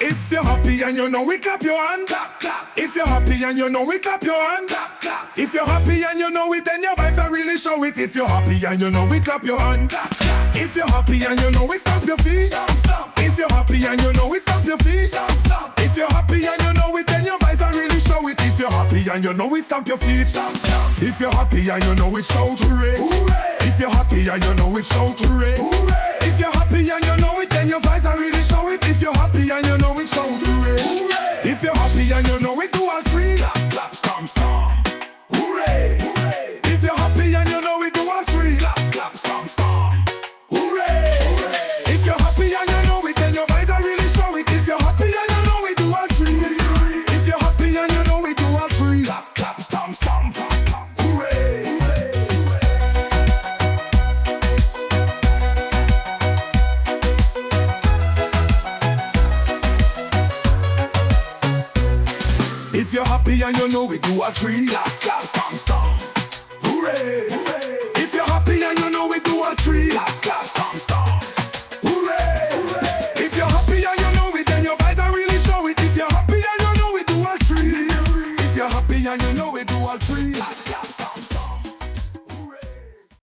If you're happy and you know it, clap your hand. Clap, clap. If you're happy and you know it, clap your hand. Clap, clap. If you're happy and you know it, then your vibes are really show it. If you're happy and you know it, clap your hand. Clap, clap. If you're happy and you know it, stomp your feet. Stomp, stomp. If you're happy and you know it, stomp your feet. Stomp, stomp. If you're happy and you know it, then your vibes are really show it. If you're happy and you know it, stomp your feet. Stomp, stomp. If you're happy and you know it, shout hooray. Hooray. If you're happy and you know it, shout hooray. Hooray. If you're happy and you know it, then your vibes are really show it. If you're happy and you know it, shout hooray. Hooray. If you're happy and you know it, do all three. Clap, clap, stomp, stomp. Hooray. Hooray. If you're happy and you know it, do all three. Clap, clap, stomp, stomp. Hooray. Hooray. If you're happy and you know it, then your vibes are really show it. If you're happy and you know it, do all three. If you're happy and you know it, do all three. Clap, clap, stomp, stomp. Hooray. If you're happy and you know it, do a tree. Clap, clap, stomp, stomp. Hooray. Hooray. If you're happy and you know it, do a tree. Clap, clap, stomp, stomp. Hooray. Hooray. If you're happy and you know it, then your vibes are really show it. If you're happy and you know it, do a tree. If you're happy and you know it, do a tree.